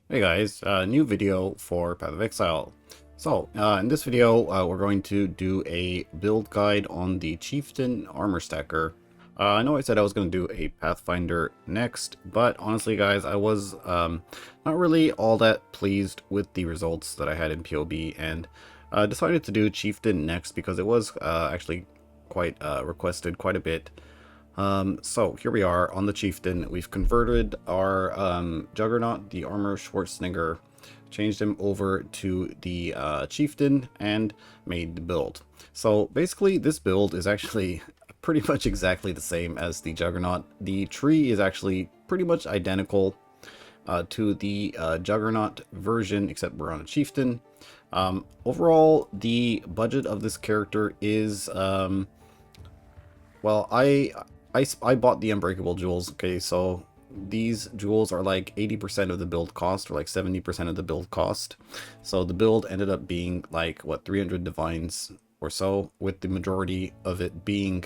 Hey guys, new video for Path of Exile. So, in this video, we're going to do a build guide on the Chieftain Armour Stacker. I know I said I was going to do a Pathfinder next, but honestly guys, I was not really all that pleased with the results that I had in POB, and decided to do Chieftain next because it was actually quite requested quite a bit. So here we are on the Chieftain. We've converted our Juggernaut, the Armor Schwarzenegger, changed him over to the Chieftain, and made the build. So basically this build is actually pretty much exactly the same as the Juggernaut. The tree is actually pretty much identical to the Juggernaut version, except we're on a Chieftain. Overall, the budget of this character is, well, I bought the Unbreakable jewels. Okay, so these jewels are like 80% of the build cost, or like 70% of the build cost. So the build ended up being like, what, 300 divines or so, with the majority of it being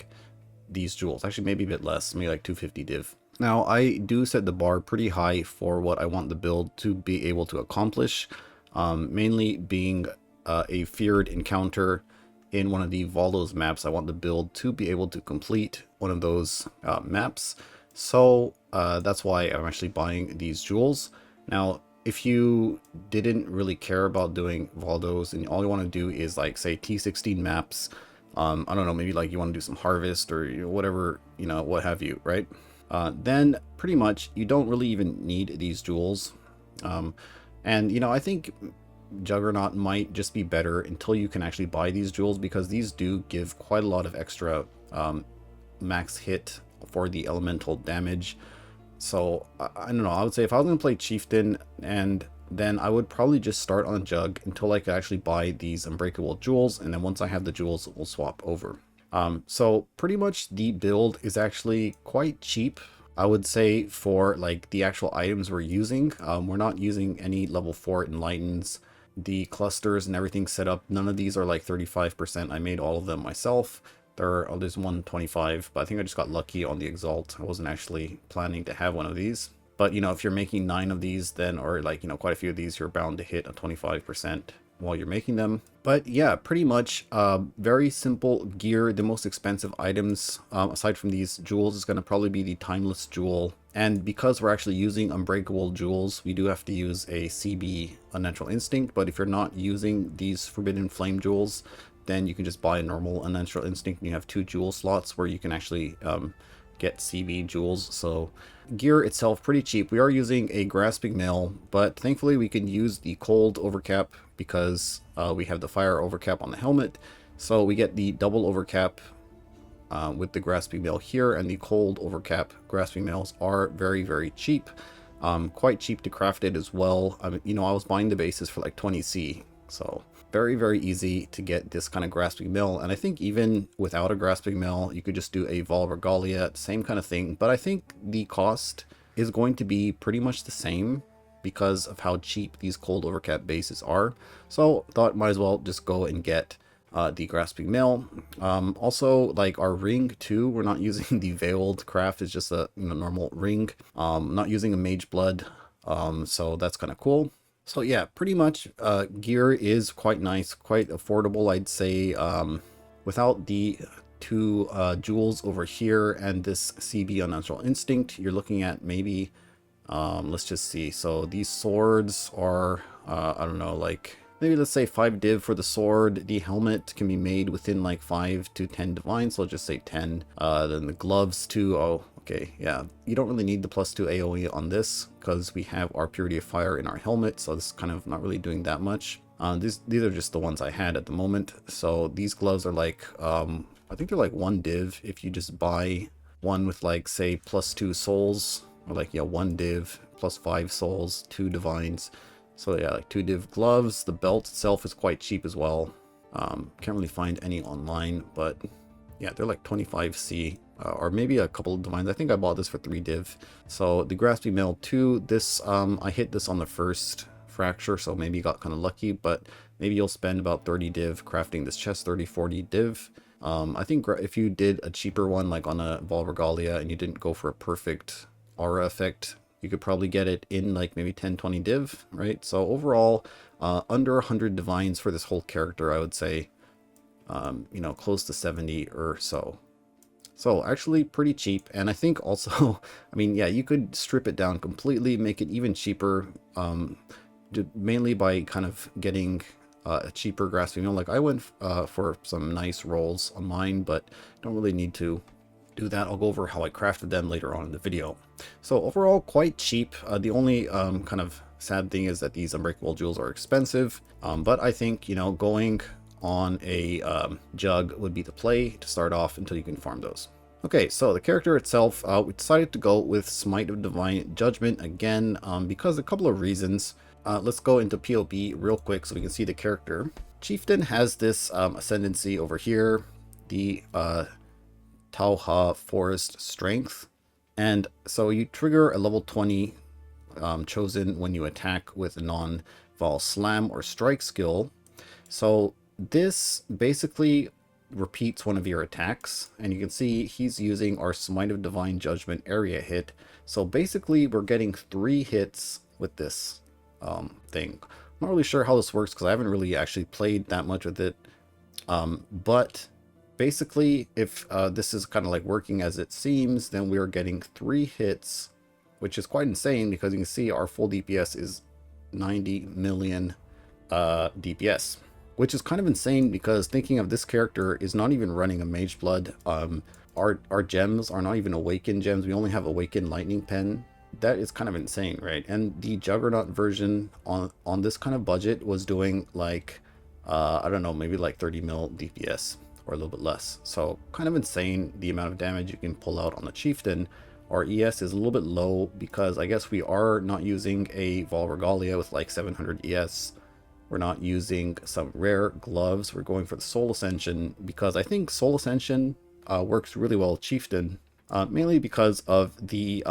these jewels. Actually, maybe a bit less, maybe like 250 div. Now, I do set the bar pretty high for what I want the build to be able to accomplish, mainly being a feared encounter in one of the Valdo's maps. I want the build to be able to complete one of those maps. So that's why I'm actually buying these jewels. Now, if you didn't really care about doing Valdo's and all you want to do is like, say, T16 maps, I don't know, maybe like you want to do some harvest or whatever, what have you, right? Then pretty much you don't really even need these jewels. And I think Juggernaut might just be better until you can actually buy these jewels, because these do give quite a lot of extra max hit for the elemental damage. So I don't know, I would say if I was going to play Chieftain, and then I would probably just start on Jug until I could actually buy these Unbreakable jewels, and then once I have the jewels, we'll swap over. So pretty much the build is actually quite cheap, I would say, for like the actual items we're using. We're not using any level 4 enlightens. The clusters and everything set up, none of these are like 35%. I made all of them myself. There's 125, but I think I just got lucky on the Exalt. I wasn't actually planning to have one of these. But if you're making 9 of these, then, or like, quite a few of these, you're bound to hit a 25% while you're making them. But yeah, pretty much very simple gear. The most expensive items, aside from these jewels, is going to probably be the Timeless Jewel. And because we're actually using Unbreakable jewels, we do have to use a CB, Unnatural Instinct. But if you're not using these Forbidden Flame jewels, then you can just buy a normal Unnatural Instinct, and you have 2 jewel slots where you can actually get CB jewels. So gear itself pretty cheap. We are using a Grasping Mail, but thankfully we can use the Cold Overcap because we have the Fire Overcap on the helmet. So we get the double overcap with the Grasping Mail here, and the Cold Overcap Grasping Mails are very, very cheap. Quite cheap to craft it as well. I was buying the bases for like 20C, so very, very easy to get this kind of Grasping Mail. And I think even without a Grasping Mail, you could just do a Vol Regalia, same kind of thing. But I think the cost is going to be pretty much the same because of how cheap these Cold Overcap bases are. So thought might as well just go and get the Grasping Mail. Also, like our ring too, we're not using the Veiled Craft. It's just a normal ring. Not using a Mage Blood, so that's kind of cool. So yeah, pretty much gear is quite nice, quite affordable, I'd say. Without the 2 jewels over here and this CB Unnatural Instinct, you're looking at maybe, let's just see. So these swords are, I don't know, like maybe let's say 5 div for the sword. The helmet can be made within like 5 to 10 divine, so I'll just say 10. Then the gloves too. Oh, okay, yeah. You don't really need the +2 AoE on this because we have our Purity of Fire in our helmet, so this is kind of not really doing that much. These are just the ones I had at the moment. So these gloves are like, I think they're like 1 div if you just buy one with like, say, +2 souls, or like, yeah, 1 div +5 souls, 2 divines. So yeah, like 2 div gloves. The belt itself is quite cheap as well. Can't really find any online, but yeah, they're like 25C, or maybe a couple of divines. I think I bought this for 3 div. So the Grasping Mail 2, this, I hit this on the first fracture, so maybe got kind of lucky, but maybe you'll spend about 30 div crafting this chest, 30-40 div. I think if you did a cheaper one, like on a Vol Regalia, and you didn't go for a perfect aura effect, you could probably get it in like maybe 10-20 div, right? So overall, under 100 divines for this whole character, I would say, you know, close to 70 or so. So actually pretty cheap. And I think also, I mean, yeah, you could strip it down completely, make it even cheaper, mainly by kind of getting a cheaper grasping. You know, like I went for some nice rolls on mine, but don't really need to do that. I'll go over how I crafted them later on in the video. So overall, quite cheap. The only kind of sad thing is that these unbreakable jewels are expensive, but I think, you know, going on a jug would be the play to start off until you can farm those. Okay, so the character itself, we decided to go with Smite of Divine Judgment again, because a couple of reasons. Let's go into POB real quick so we can see the character. Chieftain has this Ascendancy over here, the Tauha Forest Strength, and so you trigger a level 20 chosen when you attack with a non-Vol Slam or Strike skill. So this basically repeats one of your attacks, and you can see he's using our Smite of Divine Judgment area hit. So basically we're getting 3 hits with this thing. I'm not really sure how this works because I haven't really actually played that much with it, but basically if this is kind of like working as it seems, then we are getting 3 hits, which is quite insane because you can see our full DPS is 90 million DPS. Which is kind of insane because thinking of this character is not even running a Mage Blood. Our gems are not even Awakened gems. We only have Awakened Lightning Pen. That is kind of insane, right? And the Juggernaut version on this kind of budget was doing like, I don't know, maybe like 30 mil DPS or a little bit less. So kind of insane the amount of damage you can pull out on the Chieftain. Our ES is a little bit low because I guess we are not using a Vol Regalia with like 700 ES. We're not using some rare gloves. We're going for the Soul Ascension because I think Soul Ascension works really well with Chieftain, mainly because of the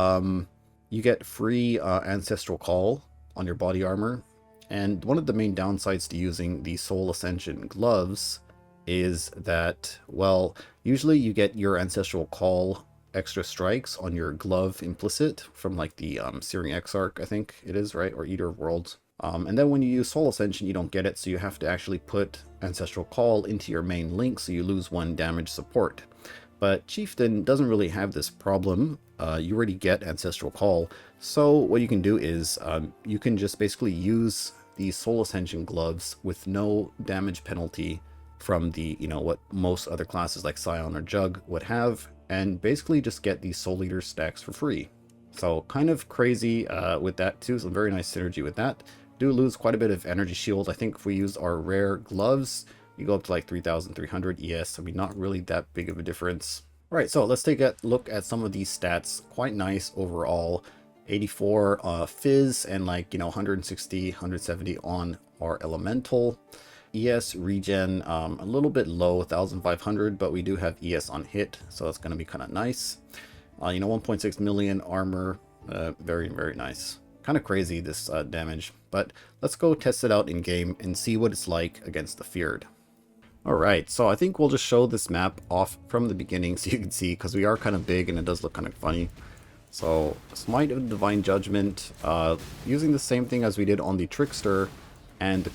you get free Ancestral Call on your body armor. And one of the main downsides to using the Soul Ascension gloves is that, well, usually you get your Ancestral Call extra strikes on your glove implicit from like the Searing Exarch, I think it is, right? Or Eater of Worlds. And then when you use Soul Ascension, you don't get it, so you have to actually put Ancestral Call into your main link, so you lose 1 damage support. But Chieftain doesn't really have this problem. You already get Ancestral Call, so what you can do is you can just basically use the Soul Ascension gloves with no damage penalty from the, you know, what most other classes like Scion or Jug would have, and basically just get these Soul Eater stacks for free. So kind of crazy with that too, some very nice synergy with that. Do lose quite a bit of energy shield. I think if we use our rare gloves, you go up to like 3,300 ES. I mean, not really that big of a difference. All right, so let's take a look at some of these stats. Quite nice overall. 84 Fizz and like, you know, 160, 170 on our Elemental. ES regen, a little bit low, 1,500, but we do have ES on hit, so that's going to be kind of nice. You know, 1.6 million armor, very, very nice. Kind of crazy, this damage, but let's go test it out in game and see what it's like against the Feared. Alright, so I think we'll just show this map off from the beginning so you can see, because we are kind of big and it does look kind of funny. So, Smite of Divine Judgment, using the same thing as we did on the Trickster, and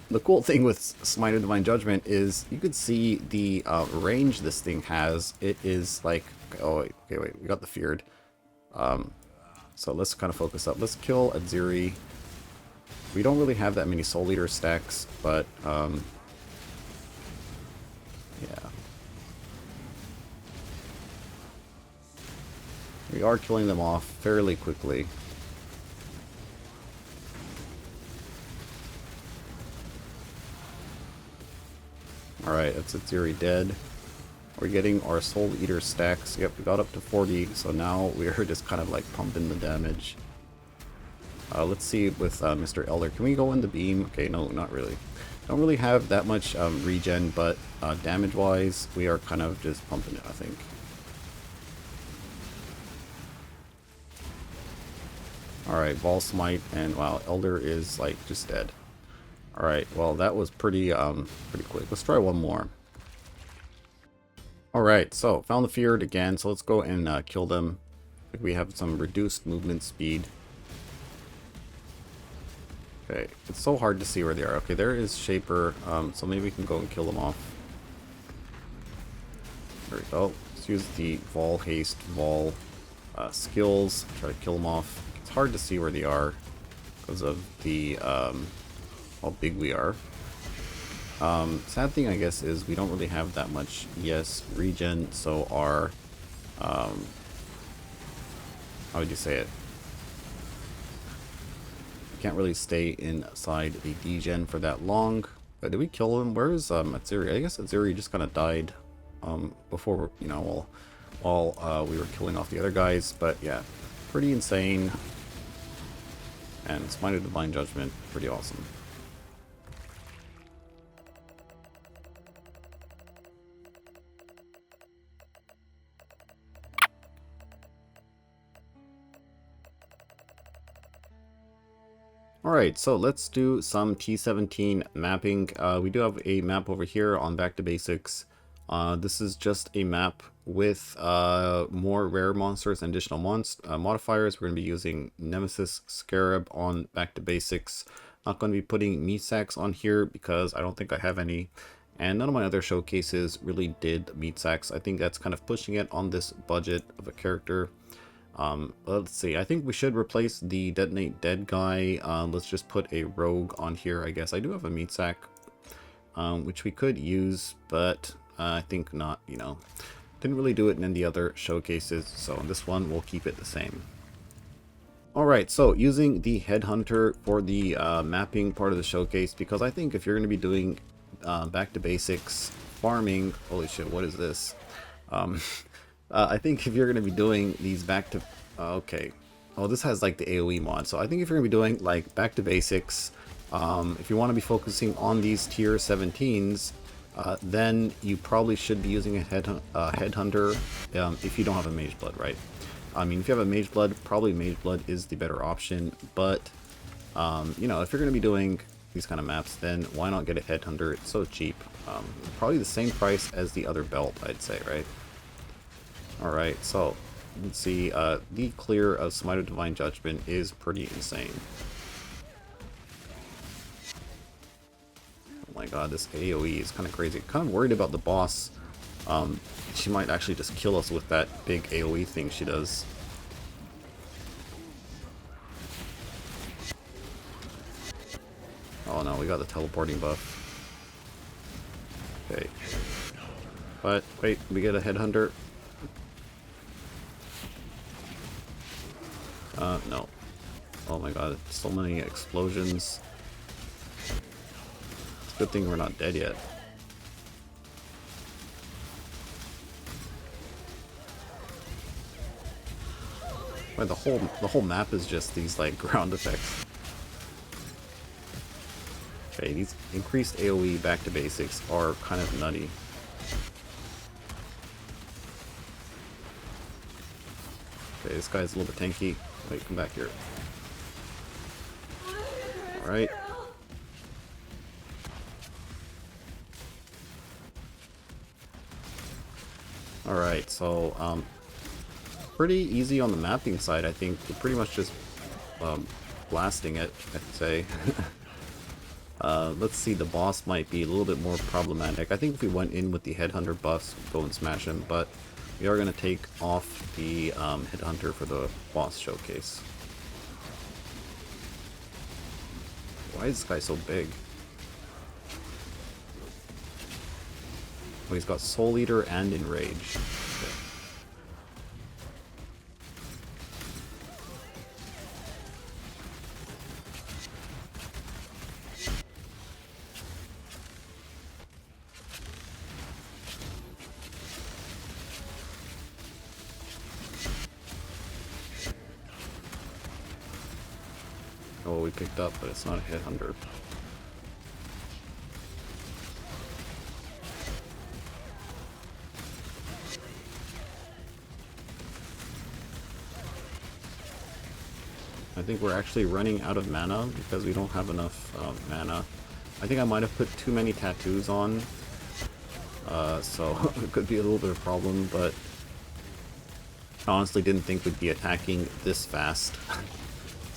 the cool thing with Smite of Divine Judgment is you could see the range this thing has. It is like, oh wait, okay, wait, we got the Feared. So let's kind of focus up. Let's kill Adziri. We don't really have that many Soul Eater stacks, but yeah. We are killing them off fairly quickly. Alright, that's Adziri dead. We're getting our Soul Eater stacks. Yep, we got up to 40, so now we're just kind of like pumping the damage. Let's see with Mr. Elder. Can we go in the beam? Okay, no, not really. Don't really have that much regen, but damage-wise, we are kind of just pumping it, I think. Alright, Ball Smite, and wow, Elder is like just dead. Alright, well that was pretty quick. Let's try one more. Alright, so found the Feared again, so let's go and kill them. We have some reduced movement speed. Okay, it's so hard to see where they are. Okay, there is Shaper, so maybe we can go and kill them off. There we go. Let's use the Vol Haste, Vol skills, try to kill them off. It's hard to see where they are because of the how big we are. Sad thing, I guess, is we don't really have that much, yes, regen, so our, how would you say it? Can't really stay inside the degen for that long. But did we kill him? Where is Atziri? I guess Atziri just kind of died before, you know, while we were killing off the other guys. But yeah, pretty insane. And Smite of Divine Judgment, pretty awesome. Alright, so let's do some T17 mapping. We do have a map over here on Back to Basics. This is just a map with more rare monsters and additional modifiers. We're going to be using Nemesis Scarab on Back to Basics. Not going to be putting meat sacks on here because I don't think I have any. And none of my other showcases really did meat sacks. I think that's kind of pushing it on this budget of a character. Let's see, I think we should replace the Detonate Dead guy. Let's just put a rogue on here, I guess. I do have a meat sack, which we could use, but I think not, you know. Didn't really do it in the other showcases, so in this one we'll keep it the same. Alright, so using the Headhunter for the mapping part of the showcase, because I think if you're going to be doing Back to Basics farming, holy shit, what is this? I think if you're going to be doing these back to... okay. Oh, this has like the AoE mod. So I think if you're going to be doing like Back to Basics, if you want to be focusing on these tier 17s, then you probably should be using a Headhunter if you don't have a Mage Blood, right? I mean, if you have a Mage Blood, probably Mage Blood is the better option. But, you know, if you're going to be doing these kind of maps, then why not get a Headhunter? It's so cheap. Probably the same price as the other belt, I'd say, right? Alright, so you can see the clear of Smite of Divine Judgment is pretty insane. Oh my god, this AoE is kind of crazy. Kind of worried about the boss. She might actually just kill us with that big AoE thing she does. Oh no, we got the teleporting buff. Okay. But, wait, we get a Headhunter. No. Oh my god, so many explosions. It's a good thing we're not dead yet. Well, the whole map is just these like ground effects. Okay, these increased AoE Back to Basics are kind of nutty. Okay, this guy's a little bit tanky. Wait, come back here. Alright. Alright, so, pretty easy on the mapping side, I think. We're pretty much just, blasting it, I'd say. Let's see, the boss might be a little bit more problematic. I think if we went in with the Headhunter buffs, we'd go and smash him, but we are going to take off the Headhunter for the boss showcase. Why is this guy so big? Oh, he's got Soul Eater and Enrage. Okay. Oh, we picked up, but it's not a Headhunter. I think we're actually running out of mana because we don't have enough mana. I think I might have put too many tattoos on, so it could be a little bit of a problem, but I honestly didn't think we'd be attacking this fast.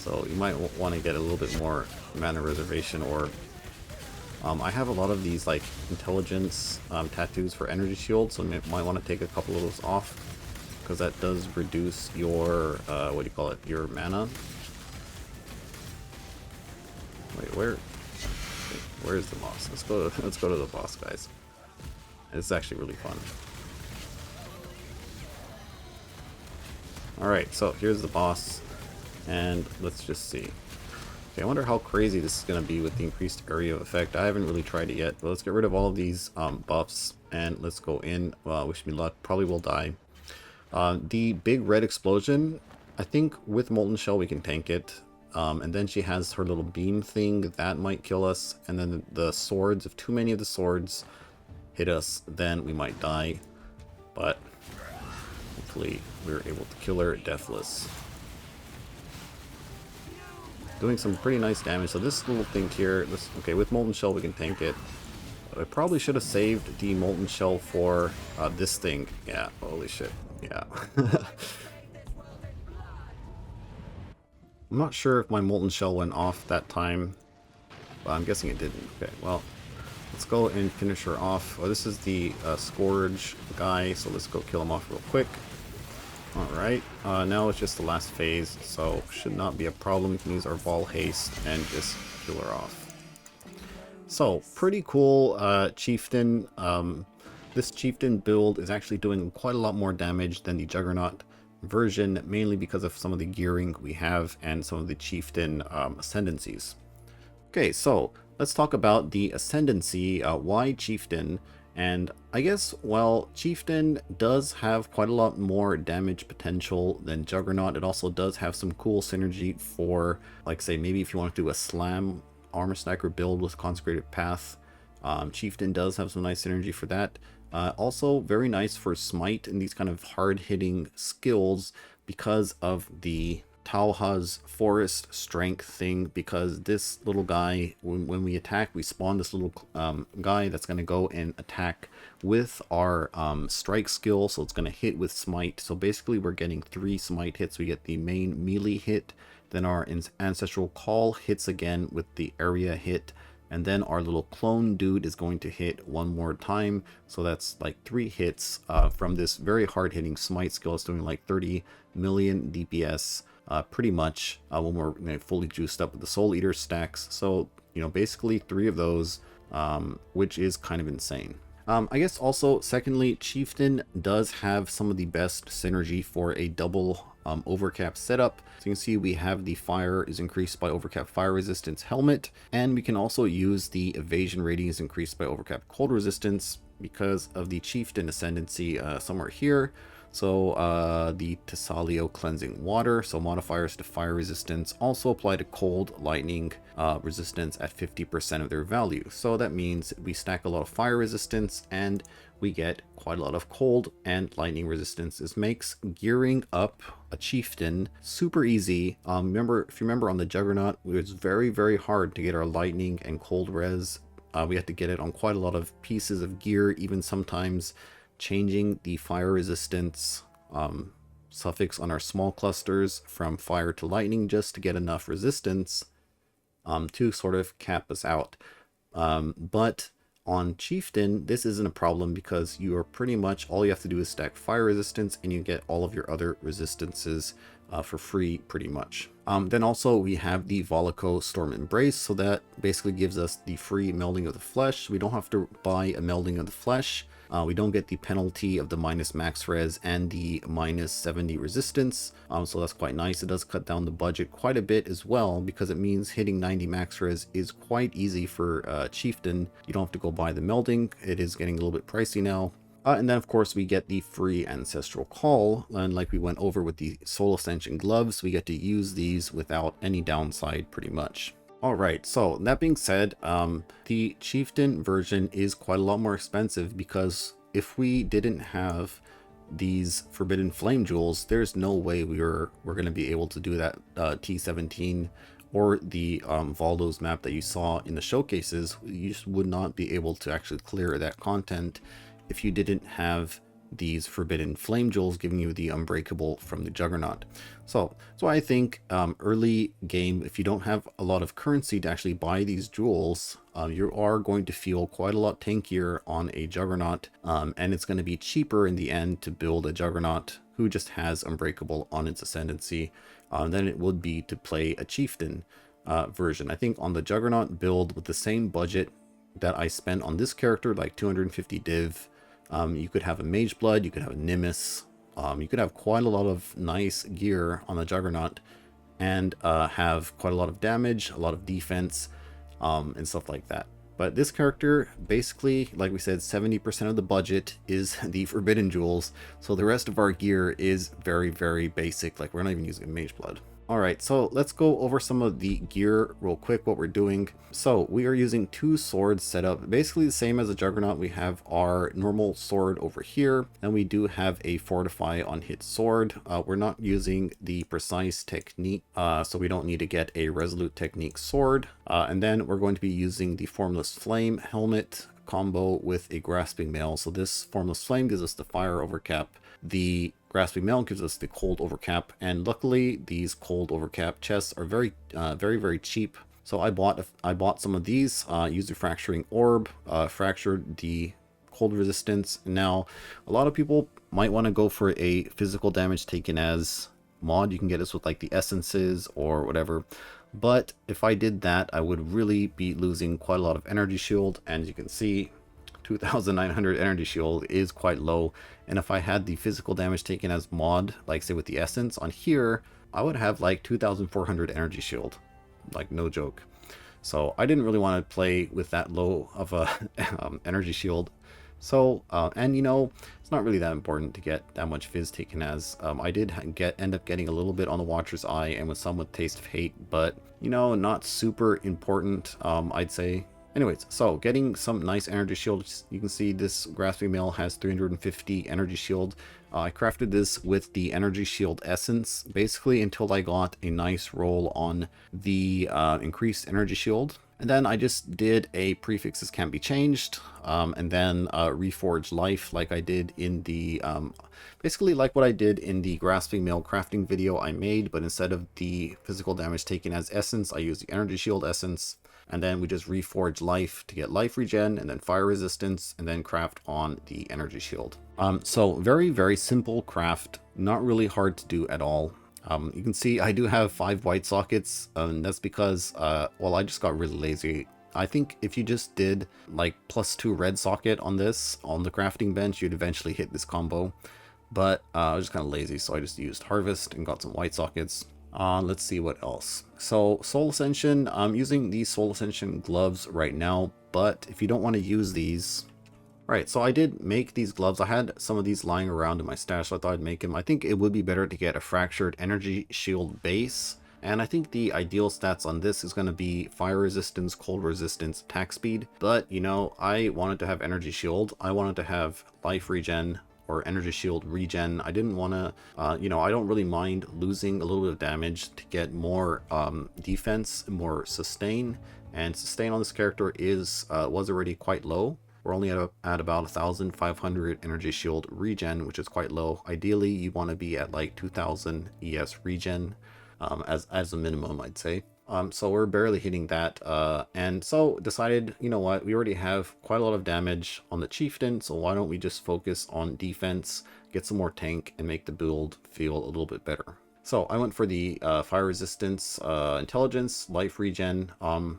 So you might want to get a little bit more mana reservation, or I have a lot of these like intelligence tattoos for energy shield, so you might want to take a couple of those off, because that does reduce your what do you call it, your mana. Wait, where's the boss? Let's go to the boss, guys. It's actually really fun. Alright, so here's the boss, and let's just see. Okay, I wonder how crazy this is going to be with the increased area of effect. I haven't really tried it yet, but let's get rid of all of these buffs, and let's go in. Wish me luck. Probably will die. The big red explosion, I think with Molten Shell we can tank it. And then she has her little beam thing, that might kill us. And then the swords, if too many of the swords hit us, then we might die. But hopefully we're able to kill her deathless. Doing some pretty nice damage. So this little thing here, okay, with Molten Shell we can tank it. But I probably should have saved the Molten Shell for this thing. Yeah, holy shit. Yeah. I'm not sure if my Molten Shell went off that time, but I'm guessing it didn't. Okay, well, let's go and finish her off. Oh, this is the Scourge guy, so let's go kill him off real quick. Alright, now it's just the last phase, so should not be a problem. We can use our Ball Haste and just kill her off. So, pretty cool Chieftain. This Chieftain build is actually doing quite a lot more damage than the Juggernaut version, mainly because of some of the gearing we have and some of the Chieftain Ascendancies. Okay, so let's talk about the Ascendancy. Why Chieftain? And I guess, well, Chieftain does have quite a lot more damage potential than Juggernaut. It also does have some cool synergy for, like, say, maybe if you want to do a Slam Armor Stacker build with Consecrated Path. Chieftain does have some nice synergy for that. Also very nice for Smite and these kind of hard-hitting skills because of the Tauha's Forest Strength thing, because this little guy, when we attack, we spawn this little guy that's going to go and attack with our strike skill, so it's going to hit with Smite. So basically we're getting 3 Smite hits. We get the main melee hit, then our Ancestral Call hits again with the area hit, and then our little clone dude is going to hit one more time. So that's like 3 hits from this very hard-hitting Smite skill. It's doing like 30 million DPS pretty much when we're fully juiced up with the Soul Eater stacks. So, you know, basically 3 of those, which is kind of insane. I guess also, secondly, Chieftain does have some of the best synergy for a double overcap setup. So you can see we have the fire is increased by overcap fire resistance helmet, and we can also use the evasion rating is increased by overcap cold resistance because of the Chieftain Ascendancy somewhere here. So the Tesalio Cleansing Water, so modifiers to fire resistance also apply to cold lightning resistance at 50% of their value. So that means we stack a lot of fire resistance and we get quite a lot of cold and lightning resistance. This makes gearing up a Chieftain super easy. If you remember on the Juggernaut, it was very, very hard to get our lightning and cold res. We had to get it on quite a lot of pieces of gear, even sometimes changing the fire resistance suffix on our small clusters from fire to lightning just to get enough resistance to sort of cap us out. But on Chieftain, this isn't a problem because you are pretty much, all you have to do is stack fire resistance and you get all of your other resistances for free pretty much. Then also we have the Volico Storm Embrace, so that basically gives us the free melding of the flesh. We don't have to buy a melding of the flesh. We don't get the penalty of the minus max res and the minus 70 resistance, so that's quite nice. It does cut down the budget quite a bit as well, because it means hitting 90 max res is quite easy for Chieftain. You don't have to go buy the melding. It is getting a little bit pricey now. And then of course we get the free Ancestral Call, and like we went over with the Soul Ascension gloves, we get to use these without any downside pretty much. Alright, so that being said, the Chieftain version is quite a lot more expensive, because if we didn't have these Forbidden Flame Jewels, there's no way we're going to be able to do that T17 or the Valdo's map that you saw in the showcases. You just would not be able to actually clear that content if you didn't have these Forbidden Flame Jewels, giving you the Unbreakable from the Juggernaut. So I think early game, if you don't have a lot of currency to actually buy these jewels, you are going to feel quite a lot tankier on a Juggernaut, and it's going to be cheaper in the end to build a Juggernaut who just has Unbreakable on its Ascendancy than it would be to play a Chieftain version. I think on the Juggernaut build with the same budget that I spent on this character, like 250 div, you could have a Mage Blood, you could have a Nimbus, you could have quite a lot of nice gear on the Juggernaut, and have quite a lot of damage, a lot of defense, and stuff like that. But this character, basically, like we said, 70% of the budget is the Forbidden Jewels, so the rest of our gear is very, very basic. Like, we're not even using Mage Blood. Alright, so let's go over some of the gear real quick, what we're doing. So we are using 2 swords set up, basically the same as a Juggernaut. We have our normal sword over here, and we do have a Fortify on hit sword. We're not using the Precise technique, so we don't need to get a Resolute technique sword. And then we're going to be using the Formless Flame helmet combo with a Grasping Mail. So this Formless Flame gives us the fire overcap. The Grasping Mail gives us the cold overcap, and luckily these cold overcap chests are very, very cheap. So I bought some of these, used a fracturing orb, fractured the cold resistance. Now, a lot of people might want to go for a physical damage taken as mod. You can get this with like the essences or whatever. But if I did that, I would really be losing quite a lot of energy shield, and as you can see, 2,900 energy shield is quite low. And if I had the physical damage taken as mod, like say with the essence on here, I would have like 2,400 energy shield, like no joke. So I didn't really want to play with that low of a energy shield. So and you know, it's not really that important to get that much fizz taken as. I did end up getting a little bit on the Watcher's Eye and with some with Taste of Hate, but you know, not super important, I'd say. Anyways, so getting some nice energy shield. You can see this Grasping Mail has 350 energy shield. I crafted this with the energy shield essence, basically until I got a nice roll on the increased energy shield. And then I just did a prefixes can't be changed, and then reforged life like I did in the, basically like what I did in the Grasping Mail crafting video I made, but instead of the physical damage taken as essence, I used the energy shield essence. And then we just reforge life to get life regen, and then fire resistance, and then craft on the energy shield. So very simple craft, not really hard to do at all. You can see I do have 5 white sockets, and that's because, well, I just got really lazy. I think if you just did like +2 red socket on this, on the crafting bench, you'd eventually hit this combo. But I was just kind of lazy, so I just used harvest and got some white sockets. Let's see what else. So Soul Ascension, I'm using these Soul Ascension gloves right now, but if you don't want to use these, right, so I did make these gloves. I had some of these lying around in my stash, so I thought I'd make them. I think it would be better to get a fractured energy shield base, and I think the ideal stats on this is going to be fire resistance, cold resistance, attack speed, but you know, I wanted to have energy shield. I wanted to have life regen, or energy shield regen. I didn't want to, you know, I don't really mind losing a little bit of damage to get more defense, more sustain, and sustain on this character is was already quite low. We're only at about 1,500 energy shield regen, which is quite low. Ideally, you want to be at like 2,000 ES regen as a minimum, I'd say. So we're barely hitting that, and so decided, you know what, we already have quite a lot of damage on the Chieftain, so why don't we just focus on defense, get some more tank, and make the build feel a little bit better. So I went for the fire resistance, intelligence, life regen, and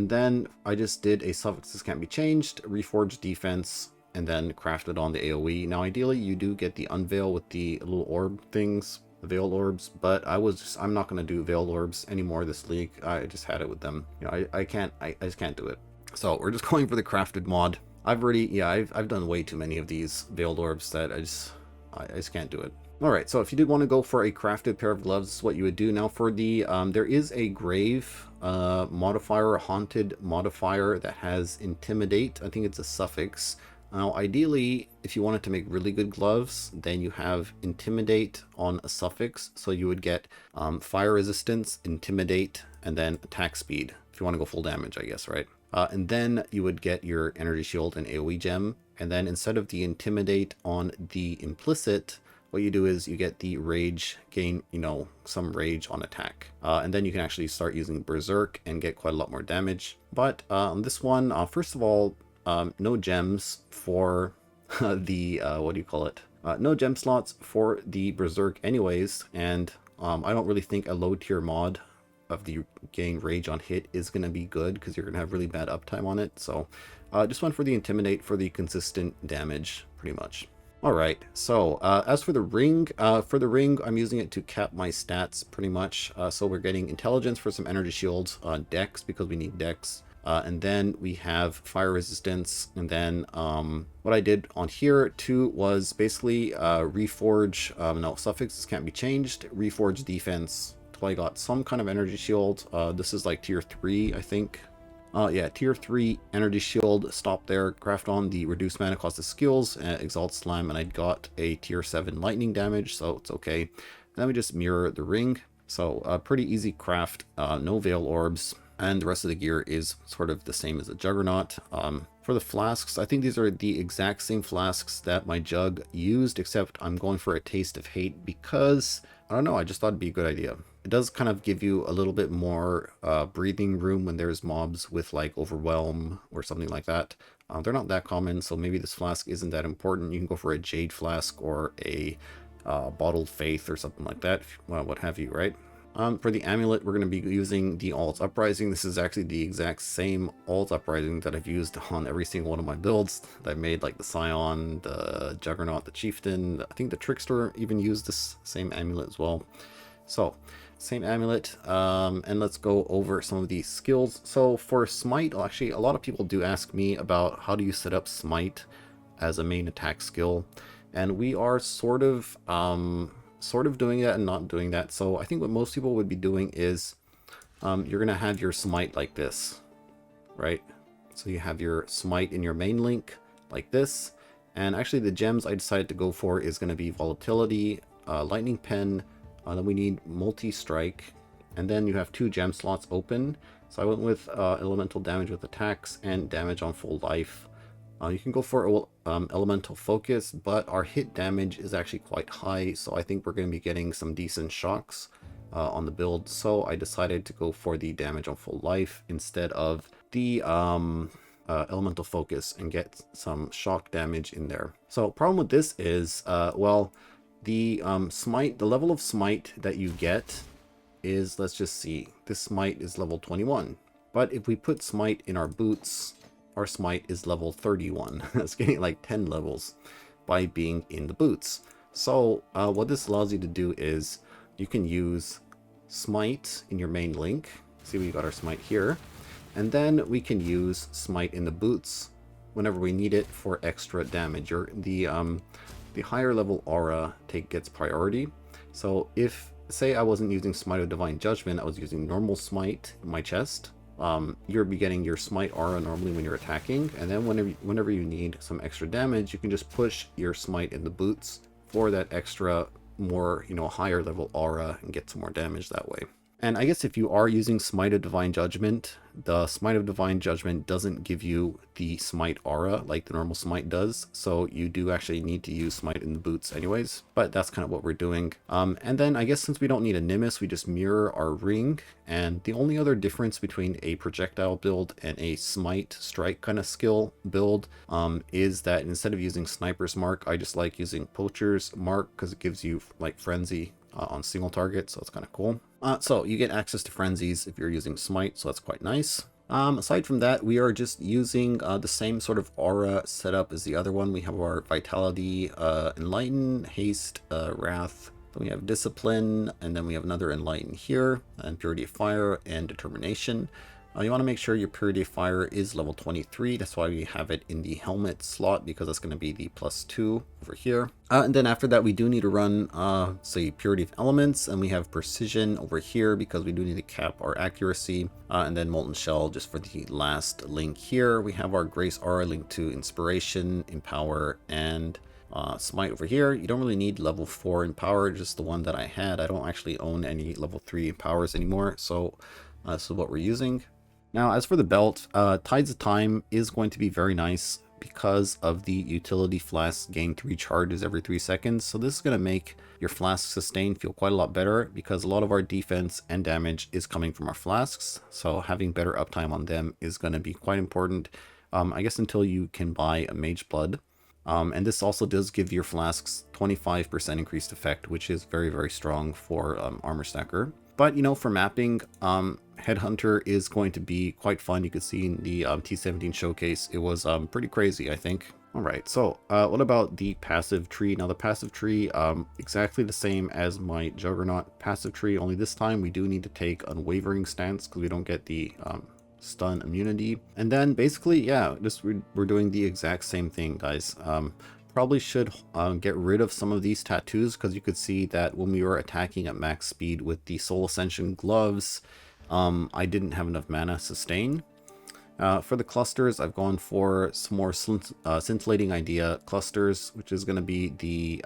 then I just did a suffixes can't be changed, reforged defense, and then crafted on the AoE. Now ideally you do get the unveil with the little orb things, the veil orbs, but I'm not going to do veil orbs anymore this league. I just had it with them. You know, I just can't do it. So we're just going for the crafted mod. I've done way too many of these veiled orbs that I just can't do it. Alright, so if you did want to go for a crafted pair of gloves, this is what you would do. Now for the, there is a grave modifier, a haunted modifier that has intimidate. I think it's a suffix. Now, ideally, if you wanted to make really good gloves, then you have intimidate on a suffix. So you would get fire resistance, intimidate, and then attack speed. if you want to go full damage, I guess, right? And then you would get your energy shield and AoE gem. And then instead of the intimidate on the implicit, what you do is you get the rage, gain, you know, some rage on attack. And then you can actually start using berserk and get quite a lot more damage. But on this one, first of all, no gems for the, what do you call it? No gem slots for the berserk anyways. And I don't really think a low tier mod of the gain rage on hit is going to be good, because you're going to have really bad uptime on it. So just went for the intimidate for the consistent damage, pretty much. Alright, so as for the ring, I'm using it to cap my stats pretty much. So we're getting intelligence for some energy shields, dex because we need dex, and then we have fire resistance. And then what I did on here too was basically reforge, no, suffixes can't be changed, reforge defense till I got some kind of energy shield. This is like tier 3, I think. Yeah, tier 3 energy shield, stop there, craft on the reduced mana cost of skills, exalt slam, and I got a tier 7 lightning damage, so it's okay. And then we just mirror the ring, so pretty easy craft, no veil orbs, and the rest of the gear is sort of the same as the Juggernaut. For the flasks, I think these are the exact same flasks that my Jug used, except I'm going for a Taste of Hate because, I don't know, I just thought it'd be a good idea. It does kind of give you a little bit more breathing room when there's mobs with like Overwhelm or something like that. They're not that common, so maybe this flask isn't that important. You can go for a Jade Flask or a Bottled Faith or something like that, well, what have you, right? For the amulet, we're going to be using the Alt Uprising. This is actually the exact same Alt Uprising that I've used on every single one of my builds that I've made, like the Scion, the Juggernaut, the Chieftain. I think the Trickster even used this same amulet as well. So, same amulet, and let's go over some of these skills. So for Smite, actually a lot of people do ask me about how do you set up Smite as a main attack skill, and we are sort of doing that and not doing that. So I think what most people would be doing is you're gonna have your Smite like this, right? So you have your Smite in your main link like this, and actually the gems I decided to go for is going to be Volatility, Lightning Pen. Then we need multi-strike, and then you have 2 gem slots open. So I went with elemental damage with attacks and damage on full life. You can go for elemental focus, but our hit damage is actually quite high, so I think we're going to be getting some decent shocks on the build. So I decided to go for the damage on full life instead of the elemental focus and get some shock damage in there. So problem with this is, well, the Smite, the level of Smite that you get is, let's just see, this Smite is level 21. But if we put Smite in our boots, our Smite is level 31. It's getting like 10 levels by being in the boots. So what this allows you to do is you can use Smite in your main link. See, we got our Smite here. And then we can use Smite in the boots whenever we need it for extra damage. The higher level aura gets priority. So if, say I wasn't using Smite of Divine Judgment, I was using normal Smite in my chest, you're be getting your Smite aura normally when you're attacking, and then whenever you need some extra damage, you can just push your Smite in the boots for that extra, more, you know, higher level aura and get some more damage that way. And I guess if you are using Smite of Divine Judgment, the Smite of Divine Judgment doesn't give you the Smite aura like the normal Smite does, so you do actually need to use Smite in the boots anyways, but that's kind of what we're doing. And then I guess since we don't need a Nimbus, we just mirror our ring, and the only other difference between a projectile build and a Smite strike kind of skill build is that instead of using Sniper's Mark, I just like using Poacher's Mark because it gives you like Frenzy on single target, so it's kind of cool. So you get access to frenzies if you're using Smite, so that's quite nice. Aside from that, we are just using the same sort of aura setup as the other one. We have our Vitality, Enlighten, Haste, Wrath, then we have Discipline, and then we have another Enlighten here, and Purity of Fire and Determination. You want to make sure your Purity of Fire is level 23. That's why we have it in the helmet slot, because that's going to be the +2 over here. And then after that, we do need to run, say, Purity of Elements, and we have Precision over here because we do need to cap our accuracy. And then Molten Shell just for the last link here. We have our Grace Aura linked to Inspiration, Empower, and Smite over here. You don't really need level 4 Empower, just the one that I had. I don't actually own any level 3 Empowers anymore, so this is what we're using. Now, as for the belt, Tides of Time is going to be very nice because of the utility flask gain 3 charges every 3 seconds. So this is going to make your flask sustain feel quite a lot better because a lot of our defense and damage is coming from our flasks. So having better uptime on them is going to be quite important, I guess, until you can buy a Mage Blood. And this also does give your flasks 25% increased effect, which is very, very strong for Armor Stacker. But, you know, for mapping, Headhunter is going to be quite fun. You could see in the T17 showcase, it was pretty crazy, I think. All right, so what about the passive tree? Now, the passive tree, exactly the same as my Juggernaut passive tree, only this time we do need to take Unwavering Stance because we don't get the stun immunity. And then basically, yeah, just we're doing the exact same thing, guys. Probably should get rid of some of these tattoos because you could see that when we were attacking at max speed with the Soul Ascension gloves, I didn't have enough mana sustain. For the clusters, I've gone for some more scintillating idea clusters, which is going to be the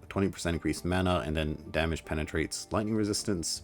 20% increased mana and then damage penetrates lightning resistance.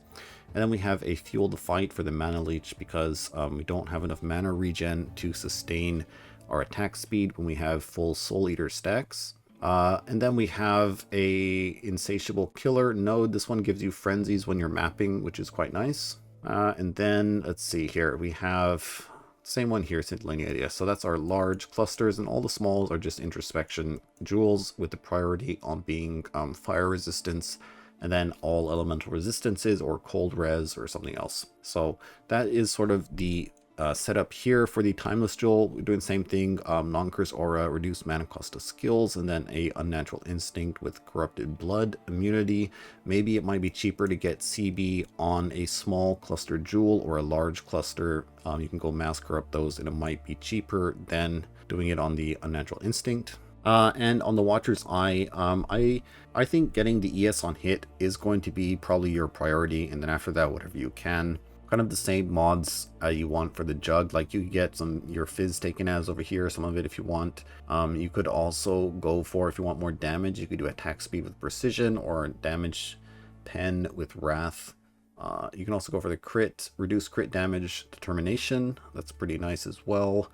And then we have a Fuel the Fight for the mana leech because we don't have enough mana regen to sustain our attack speed when we have full Soul Eater stacks. And then we have a Insatiable Killer node. This one gives you frenzies when you're mapping, which is quite nice. And then let's see here, we have same one here, scintillating idea. So that's our large clusters, and all the smalls are just introspection jewels with the priority on being fire resistance, and then all elemental resistances or cold res or something else. So that is sort of the setup here for the Timeless Jewel. We're doing the same thing, non-curse aura, reduced mana cost of skills, and then a Unnatural Instinct with corrupted blood immunity. Maybe it might be cheaper to get CB on a small cluster jewel or a large cluster. You can go mass corrupt those and it might be cheaper than doing it on the Unnatural Instinct. And on the Watcher's Eye, I think getting the ES on hit is going to be probably your priority, and then after that, whatever you can. Kind of the same mods you want for the Jug, like you get your Fizz taken as over here, some of it if you want. You could also go for, if you want more damage, you could do attack speed with precision or damage pen with wrath. You can also go for the crit, reduce crit damage determination. That's pretty nice as well.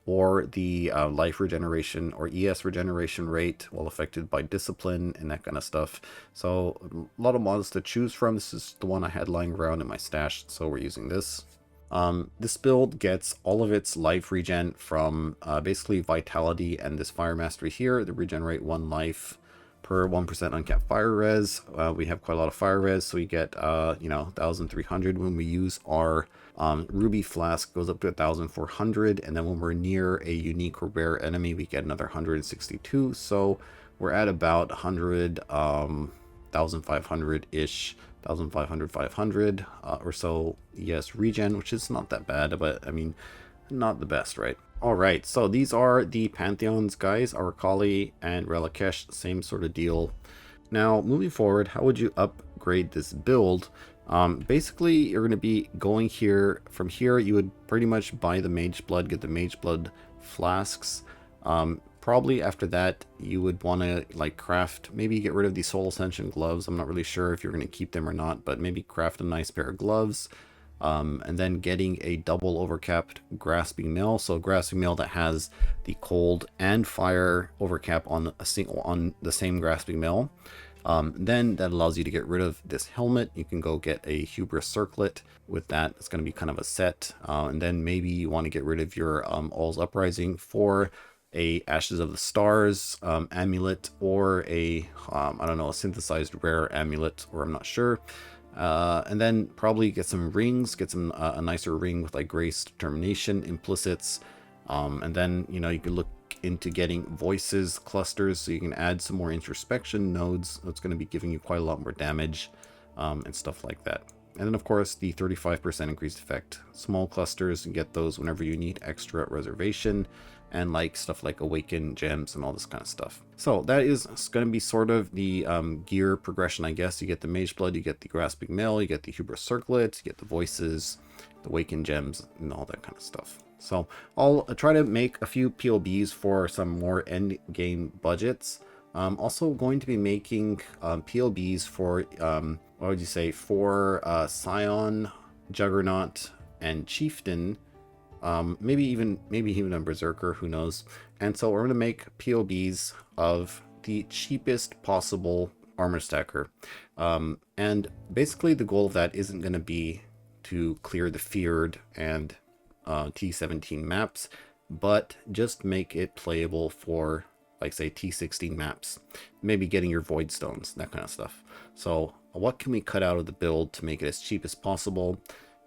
Or the life regeneration or ES regeneration rate while affected by discipline and that kind of stuff. So a lot of mods to choose from. This is the one I had lying around in my stash, so we're using this. This build gets all of its life regen from basically Vitality and this Fire Mastery here. They regenerate 1 life per 1% uncapped fire res. We have quite a lot of fire res, so we get 1,300 when we use our Ruby Flask, goes up to 1,400, and then when we're near a unique or rare enemy, we get another 162. So we're at about 100, 1,500-ish, 1,500, 500 or so. Yes, regen, which is not that bad, but I mean, not the best, right? Alright, so these are the Pantheons, guys. Arakali and Relikesh, same sort of deal. Now, moving forward, how would you upgrade this build? Basically, you're going to be going here. From here, you would pretty much buy the Mage Blood, get the Mage Blood flasks. Probably after that, you would want to like craft, maybe get rid of the Soul Ascension gloves. I'm not really sure if you're going to keep them or not, but maybe craft a nice pair of gloves. And then getting a double overcapped Grasping Mail. So Grasping Mail that has the cold and fire overcap on the same Grasping Mail. Then that allows you to get rid of this helmet. You can go get a Hubris Circlet with that. It's going to be kind of a set. And then maybe you want to get rid of your All's Uprising for a Ashes of the Stars amulet, or a I don't know, a synthesized rare amulet, or I'm not sure. And then probably get some rings, get some a nicer ring with like Grace, Determination, Implicits. And then, you know, you could look into getting voices clusters, so you can add some more introspection nodes. That's going to be giving you quite a lot more damage and stuff like that. And then, of course, the 35% increased effect. Small clusters, and get those whenever you need extra reservation, and like stuff like Awaken Gems and all this kind of stuff. So that is going to be sort of the gear progression, I guess. You get the Mage Blood, you get the Grasping Mail, you get the Hubris Circlet, you get the Voices, the Awaken Gems, and all that kind of stuff. So I'll try to make a few POBs for some more end game budgets. Also going to be making POBs for, what would you say, for Scion, Juggernaut, and Chieftain, maybe even a Berserker, who knows. And so we're going to make POBs of the cheapest possible armor stacker. And basically the goal of that isn't going to be to clear the feared and T17 maps, but just make it playable for, like, say, T16 maps, maybe getting your void stones, that kind of stuff. So what can we cut out of the build to make it as cheap as possible,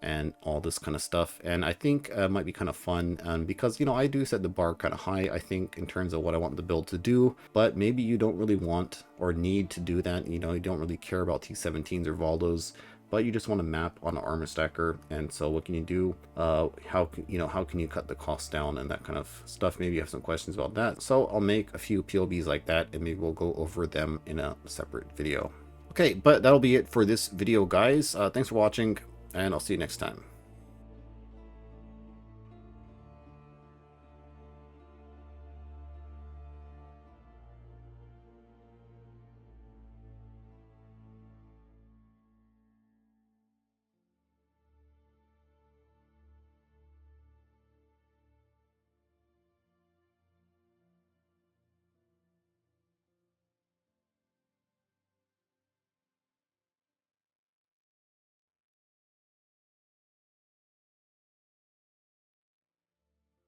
and all this kind of stuff. And I think it might be kind of fun, because, you know, I do set the bar kind of high, I think, in terms of what I want the build to do, but maybe you don't really want or need to do that. You know, you don't really care about T17s or Valdos, but you just want to map on an armor stacker. And so what can you do? How can you cut the cost down and that kind of stuff? Maybe you have some questions about that. So I'll make a few POBs like that, and maybe we'll go over them in a separate video. Okay, but that'll be it for this video, guys. Thanks for watching, and I'll see you next time.